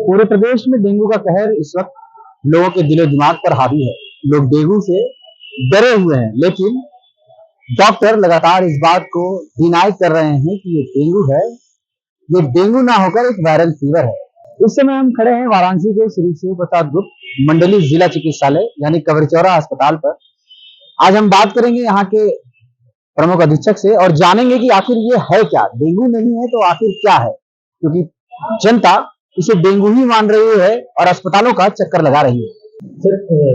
पूरे प्रदेश में डेंगू का कहर इस वक्त लोगों के दिलो दिमाग पर हावी है। लोग डेंगू से डरे हुए हैं, लेकिन डॉक्टर लगातार इस बात को डिनाई कर रहे हैं कि ये डेंगू है। ये डेंगू ना होकर एक वायरल फीवर है। इस समय हम खड़े हैं वाराणसी के श्री शिव प्रसाद गुप्त मंडली जिला चिकित्सालय यानी कवरचौरा अस्पताल पर। आज हम बात करेंगे यहाँ के प्रमुख अधीक्षक से और जानेंगे कि आखिर ये है क्या, डेंगू नहीं है तो आखिर क्या है, क्योंकि जनता इसे डेंगू ही मान रही है और अस्पतालों का चक्कर लगा रही है। सर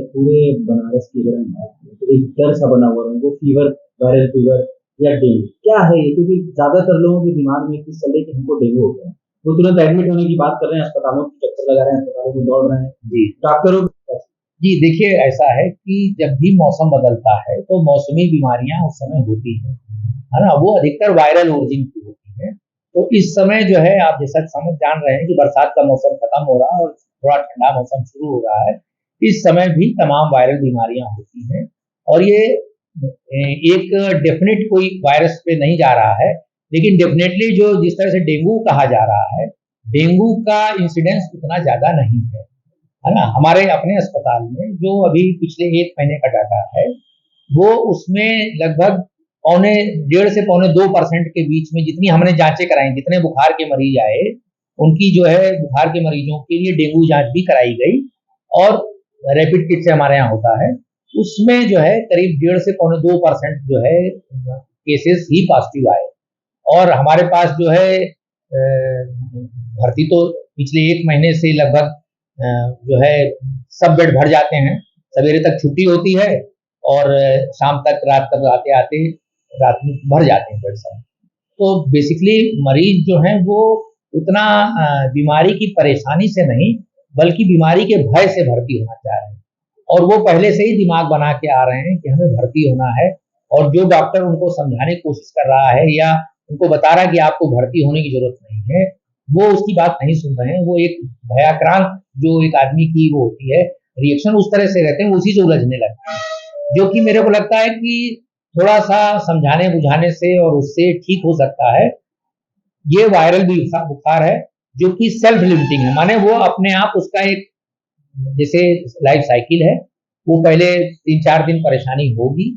पूरे बनारस की अगर हम बात करें तो एक डर सा बना हुआ है, वो फीवर, वायरल फीवर या डेंगू क्या है ये, क्योंकि ज्यादातर लोगों के दिमाग में किस चले कि हमको डेंगू हो गया, वो तुरंत एडमिट होने की बात कर रहे हैं, अस्पतालों की चक्कर लगा रहे हैं, अस्पतालों में दौड़ रहे हैं जी डॉक्टरों। जी देखिए, ऐसा है कि जब भी मौसम बदलता है तो मौसमी बीमारियां उस समय होती है ना, वो अधिकतर वायरल ओरिजिन की होती है। तो इस समय जो है, आप जैसा समझ जान रहे हैं कि बरसात का मौसम खत्म हो रहा है और थोड़ा ठंडा मौसम शुरू हो रहा है। इस समय भी तमाम वायरल बीमारियां होती हैं और ये एक डेफिनेट कोई वायरस पे नहीं जा रहा है, लेकिन डेफिनेटली जो जिस तरह से डेंगू कहा जा रहा है, डेंगू का इंसिडेंस उतना ज्यादा नहीं है ना। हमारे अपने अस्पताल में जो अभी पिछले 1 महीने का डाटा है, वो उसमें लगभग 1.5 से 2% के बीच में जितनी हमने जांचें कराई, जितने बुखार के मरीज आए, उनकी जो है बुखार के मरीजों के लिए डेंगू जांच भी कराई गई और रैपिड किट से हमारे यहाँ होता है। उसमें जो है करीब 1.5 से 2% जो है केसेस ही पॉजिटिव आए और हमारे पास जो है भर्ती तो पिछले 1 महीने से लगभग जो है सब बेड भर जाते हैं। सवेरे तक छुट्टी होती है और शाम तक, रात तक आते आते रात में भर जाते हैं बेड सब। तो बेसिकली मरीज जो हैं वो उतना बीमारी की परेशानी से नहीं, बल्कि बीमारी के भय से भर्ती होना चाह रहे हैं और वो पहले से ही दिमाग बना के आ रहे हैं कि हमें भर्ती होना है। और जो डॉक्टर उनको समझाने की कोशिश कर रहा है या उनको बता रहा है कि आपको भर्ती होने की जरूरत नहीं है, वो उसकी बात नहीं सुन रहे हैं। वो एक भयाक्रांत जो एक आदमी की वो होती है रिएक्शन, उस तरह से रहते हैं, उसी से उलझने लगते हैं, जो कि मेरे को लगता है कि थोड़ा सा समझाने बुझाने से और उससे ठीक हो सकता है। ये वायरल बुखार है जो कि सेल्फ लिमिटिंग है, माने वो अपने आप उसका एक जैसे लाइफ साइकिल है, वो पहले 3-4 दिन परेशानी होगी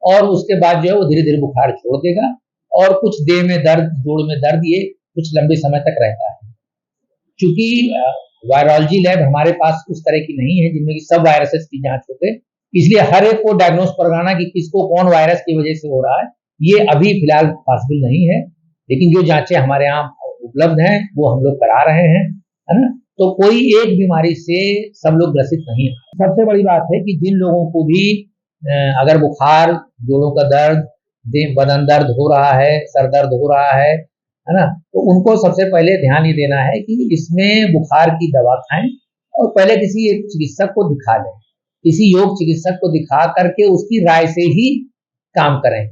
और उसके बाद जो है वो धीरे धीरे बुखार छोड़ देगा और कुछ देह में दर्द, जोड़ में दर्द, ये कुछ लंबे समय तक रहता है। क्योंकि वायरोलॉजी लैब हमारे पास उस तरह की नहीं है जिनमें कि सब वायरसेस की जांच होते, इसलिए हर एक को डायग्नोस कराना कि किसको कौन वायरस की वजह से हो रहा है, ये अभी फिलहाल पॉसिबल नहीं है। लेकिन जो जांचें हमारे यहाँ उपलब्ध हैं वो हम लोग करा रहे हैं, है ना। तो कोई एक बीमारी से सब लोग ग्रसित नहीं है। सबसे बड़ी बात है कि जिन लोगों को भी अगर बुखार, जोड़ों का दर्द, बदन दर्द हो रहा है, सर दर्द हो रहा है ना, तो उनको सबसे पहले ध्यान ये देना है कि इसमें बुखार की दवा खाएं और पहले किसी एक चिकित्सक को दिखा लें, किसी योग चिकित्सक को दिखा करके उसकी राय से ही काम करें।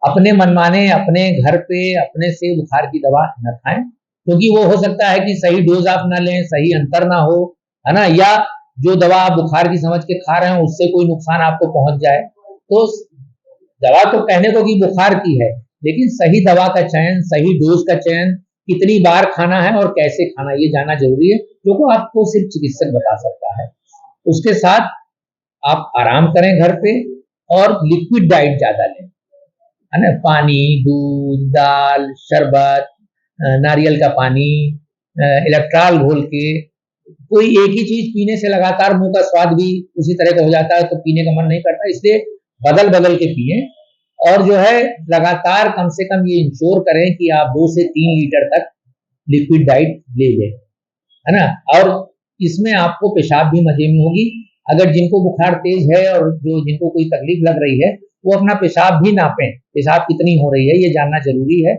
अपने मनमाने अपने घर पे अपने से बुखार की दवा न खाएं, क्योंकि वो हो सकता है कि सही डोज आप ना लें, सही अंतर ना हो, है ना, या जो दवा आप बुखार की समझ के खा रहे हैं उससे कोई नुकसान आपको पहुंच जाए। तो दवा तो कहने को कि बुखार की है, लेकिन सही दवा का चयन, सही डोज का चयन, कितनी बार खाना है और कैसे खाना, ये जानना जरूरी है, जो को आपको सिर्फ चिकित्सक बता सकता है। उसके साथ आप आराम करें घर पे और लिक्विड डाइट ज्यादा लें, है ना, पानी, दूध, दाल, शरबत, नारियल का पानी, इलेक्ट्रॉल घोल के। कोई एक ही चीज पीने से लगातार मुंह का स्वाद भी उसी तरह का हो जाता है तो पीने का मन नहीं करता, इसलिए बदल बदल के पिए और जो है लगातार कम से कम ये इंश्योर करें कि आप 2 से 3 लीटर तक लिक्विड डाइट ले लें, है ना। और इसमें आपको पेशाब भी मजे में होगी। अगर जिनको बुखार तेज है और जो जिनको कोई तकलीफ लग रही है, वो अपना पेशाब भी नापें, पेशाब कितनी हो रही है ये जानना जरूरी है।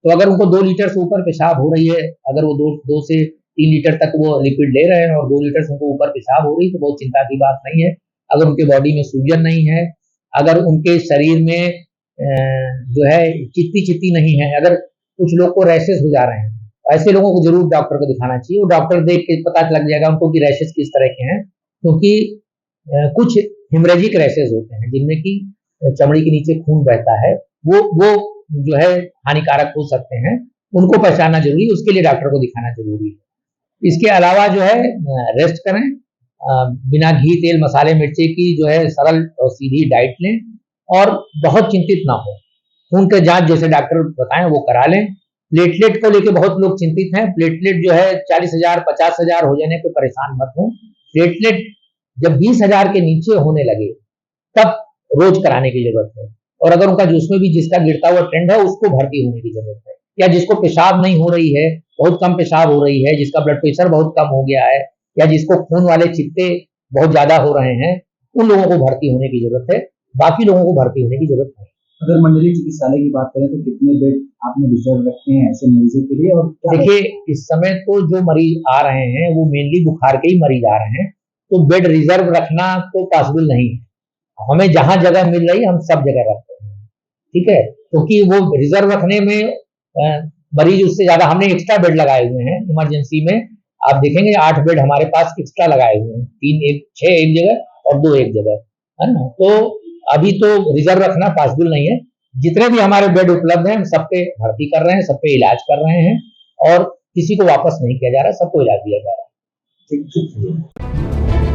तो अगर उनको 2 लीटर से ऊपर पेशाब हो रही है, अगर वो 2 से 3 लीटर तक वो लिक्विड ले रहे हैं और 2 लीटर से उनको ऊपर पेशाब हो रही है, तो बहुत चिंता की बात नहीं है। अगर उनके बॉडी में सूजन नहीं है, अगर उनके शरीर में जो है चित्ती चित्ती नहीं है, अगर कुछ लोग को रैशेस हो जा रहे हैं, ऐसे लोगों को जरूर डॉक्टर को दिखाना चाहिए। वो डॉक्टर देख के पता लग जाएगा उनको कि रैशेस किस तरह के हैं, क्योंकि कुछ हिमरेजिक रैशेस होते हैं जिनमें कि चमड़ी के नीचे खून बहता है, वो जो है हानिकारक हो सकते हैं, उनको पहचानना जरूरी है, उसके लिए डॉक्टर को दिखाना जरूरी है। इसके अलावा जो है रेस्ट करें, बिना घी तेल मसाले मिर्ची की जो है सरल और सीधी डाइट लें और बहुत चिंतित ना हो। खून के जांच जैसे डॉक्टर बताएं वो करा लें। प्लेटलेट को लेके बहुत लोग चिंतित हैं। प्लेटलेट जो है 40,000 50,000 हो जाने पे परेशान मत हो। प्लेटलेट जब 20,000 के नीचे होने लगे तब रोज कराने की जरूरत है। और अगर उनका उसमें भी जिसका गिरता हुआ ट्रेंड है उसको भर्ती होने की जरूरत है। या जिसको पेशाब नहीं हो रही है, बहुत कम पेशाब हो रही है, जिसका ब्लड प्रेशर बहुत कम हो गया है, या जिसको खून वाले चित्ते बहुत ज्यादा हो रहे हैं, उन लोगों को भर्ती होने की जरूरत है। बाकी लोगों को भर्ती होने की जरूरत नहीं। अगर मंडली चिकित्सालय की बात करें तो कितने बेड आपने रिजर्व रखे हैं ऐसे मरीजों के लिए? और देखिए, इस समय तो जो मरीज आ रहे हैं वो मेनली बुखार के ही मरीज आ रहे हैं, तो बेड रिजर्व रखना तो पॉसिबल नहीं है। हमें जहां जगह मिल रही है हम सब जगह रखते हैं, ठीक है, क्योंकि वो रिजर्व रखने में मरीज उससे ज्यादा हमने एक्स्ट्रा बेड लगाए हुए हैं। इमरजेंसी में आप देखेंगे 8 बेड हमारे पास एक्स्ट्रा लगाए हुए हैं, 6 एक जगह और 2 एक जगह, है ना। तो अभी तो रिजर्व रखना पॉसिबल नहीं है। जितने भी हमारे बेड उपलब्ध हैं हम सब पे भर्ती कर रहे हैं, सब पे इलाज कर रहे हैं और किसी को वापस नहीं किया जा रहा, सबको इलाज दिया जा रहा है। ठीक।